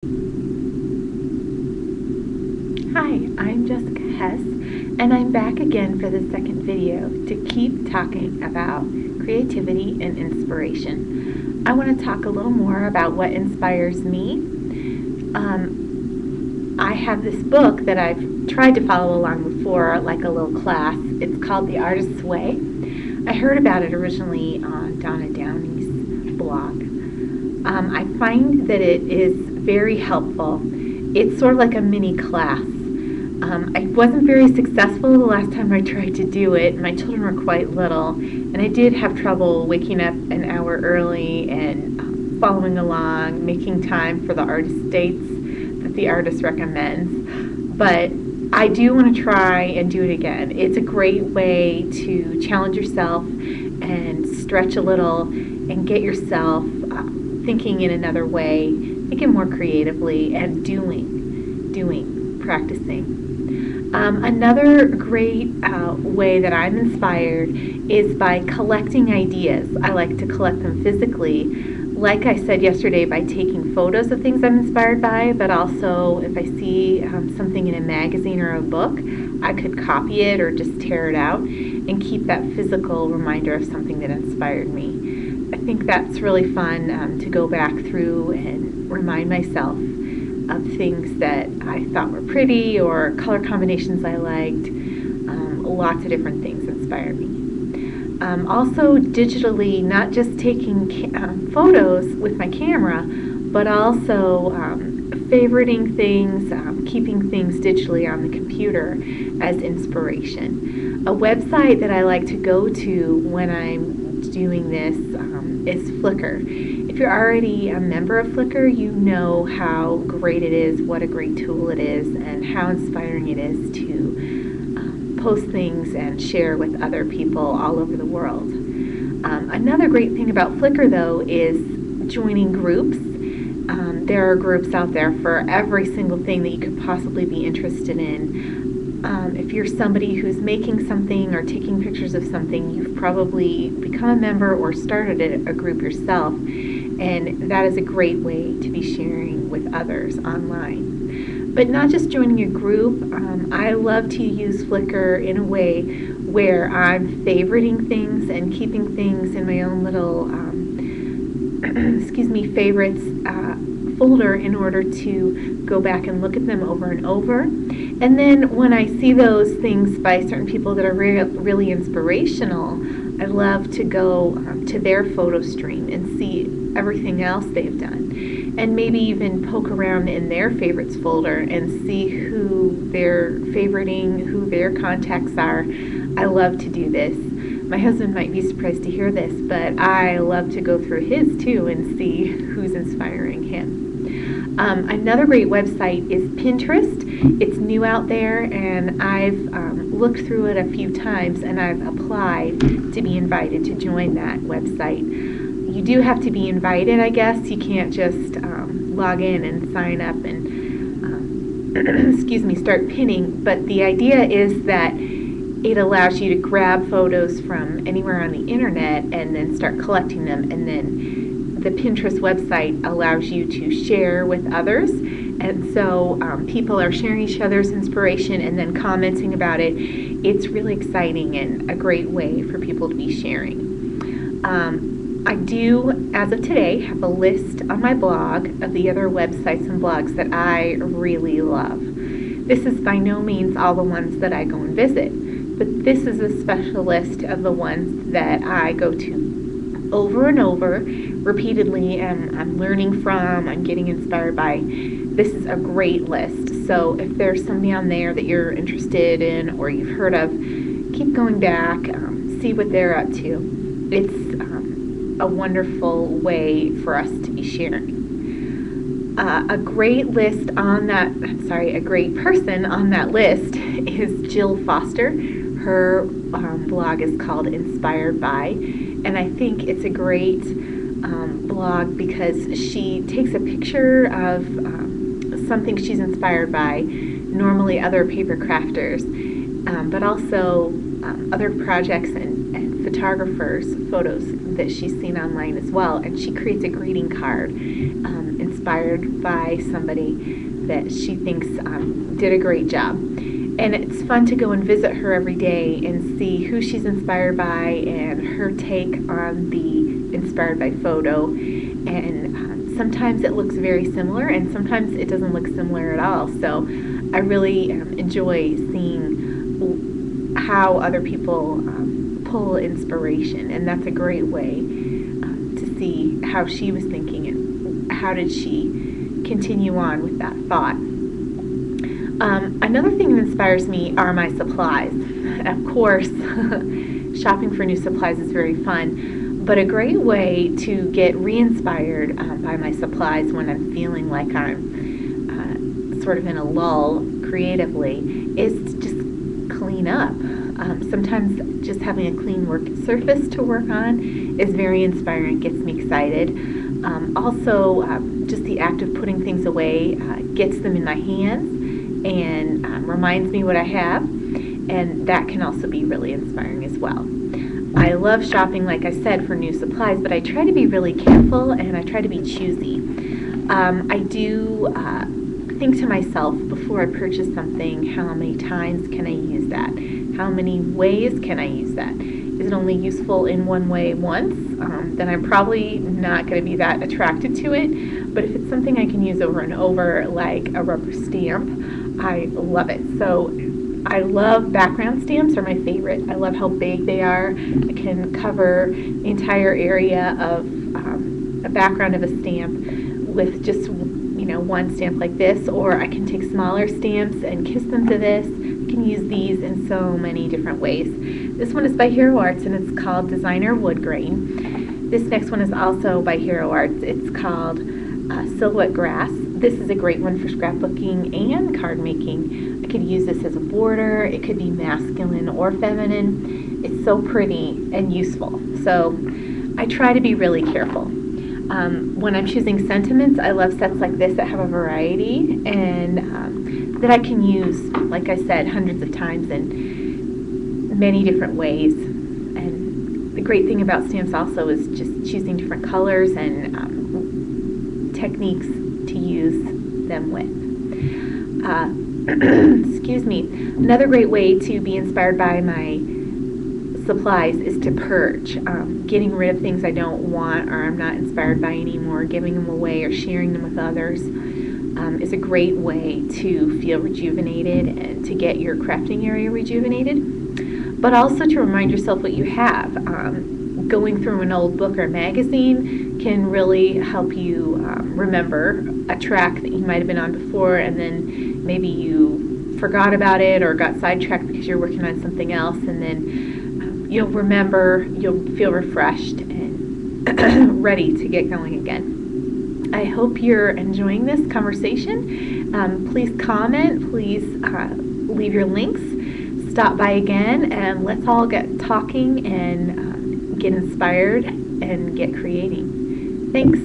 Hi, I'm Jessica Hess, and I'm back again for the second video to keep talking about creativity and inspiration. I want to talk a little more about what inspires me. I have this book that I've tried to follow along before, like a little class. It's called The Artist's Way. I heard about it originally on Donna Downey's blog. I find that it is very helpful. It's sort of like a mini class. I wasn't very successful the last time I tried to do it. My children were quite little, and I did have trouble waking up an hour early and following along, making time for the artist dates that the artist recommends. But I do want to try and do it again. It's a great way to challenge yourself and stretch a little and get yourself thinking in another way, thinking more creatively, and practicing. Another great way that I'm inspired is by collecting ideas. I like to collect them physically, like I said yesterday, by taking photos of things I'm inspired by, but also if I see something in a magazine or a book, I could copy it or just tear it out and keep that physical reminder of something that inspired me. I think that's really fun to go back through and remind myself of things that I thought were pretty or color combinations I liked. Lots of different things inspire me. Also digitally, not just taking photos with my camera, but also favoriting things, keeping things digitally on the computer as inspiration. A website that I like to go to when I'm doing this is Flickr. If you're already a member of Flickr, you know how great it is, what a great tool it is, and how inspiring it is to post things and share with other people all over the world. Another great thing about Flickr, though, is joining groups. There are groups out there for every single thing that you could possibly be interested in. If you're somebody who's making something or taking pictures of something, you've probably become a member or started a group yourself, and that is a great way to be sharing with others online. But not just joining a group, I love to use Flickr in a way where I'm favoriting things and keeping things in my own little favorites folder in order to go back and look at them over and over. And then when I see those things by certain people that are really inspirational, I love to go to their photo stream and see everything else they've done. And maybe even poke around in their favorites folder and see who they're favoriting, who their contacts are. I love to do this. My husband might be surprised to hear this, but I love to go through his too and see who's inspiring him. Another great website is Pinterest. It's new out there, and I've looked through it a few times, and I've applied to be invited to join that website. You do have to be invited, I guess. You can't just log in and sign up and start pinning. But the idea is that it allows you to grab photos from anywhere on the internet and then start collecting them, and then the Pinterest website allows you to share with others, and so people are sharing each other's inspiration and then commenting about it. It's really exciting and a great way for people to be sharing. I do, as of today, have a list on my blog of the other websites and blogs that I really love. This is by no means all the ones that I go and visit, but this is a special list of the ones that I go to over and over, repeatedly, and I'm learning from, I'm getting inspired by. This is a great list. So if there's somebody on there that you're interested in or you've heard of, keep going back, see what they're up to. It's a wonderful way for us to be sharing. A great person on that list is Jill Foster. Her blog is called Inspired By, and I think it's a great blog because she takes a picture of something she's inspired by, normally other paper crafters, but also other projects and photographers' photos that she's seen online as well, and she creates a greeting card inspired by somebody that she thinks did a great job. And it's fun to go and visit her every day and see who she's inspired by and her take on the inspired by photo. And sometimes it looks very similar, and sometimes it doesn't look similar at all. So I really enjoy seeing how other people pull inspiration, and that's a great way to see how she was thinking and how did she continue on with that thought. Another thing that inspires me are my supplies. Of course, shopping for new supplies is very fun, but a great way to get re-inspired by my supplies when I'm feeling like I'm sort of in a lull creatively is to just clean up. Sometimes just having a clean work surface to work on is very inspiring, gets me excited. Also, just the act of putting things away gets them in my hands and reminds me what I have, and that can also be really inspiring as well. I love shopping, like I said, for new supplies, but I try to be really careful and I try to be choosy. I do think to myself before I purchase something, how many times can I use that? How many ways can I use that? Is it only useful in one way once? Then I'm probably not going to be that attracted to it. But if it's something I can use over and over, like a rubber stamp, I love it. So I love background stamps, are my favorite. I love how big they are. I can cover the entire area of a background of a stamp with just one stamp like this, or I can take smaller stamps and kiss them to this. I can use these in so many different ways. This one is by Hero Arts and it's called Designer Wood Grain. This next one is also by Hero Arts. It's called Silhouette Grass. This is a great one for scrapbooking and card making. I could use this as a border. It could be masculine or feminine. It's so pretty and useful. So I try to be really careful. When I'm choosing sentiments, I love sets like this that have a variety and that I can use, like I said, hundreds of times in many different ways. And the great thing about stamps also is just choosing different colors and techniques to use them with. Excuse me. Another great way to be inspired by my supplies is to purge. Getting rid of things I don't want or I'm not inspired by anymore, giving them away or sharing them with others is a great way to feel rejuvenated and to get your crafting area rejuvenated, but also to remind yourself what you have. Going through an old book or magazine can really help you remember a track that you might have been on before, and then maybe you forgot about it or got sidetracked because you're working on something else, and then you'll remember, you'll feel refreshed and ready to get going again. I hope you're enjoying this conversation. Please comment, please leave your links, stop by again, and let's all get talking and get inspired and get creating. Thanks.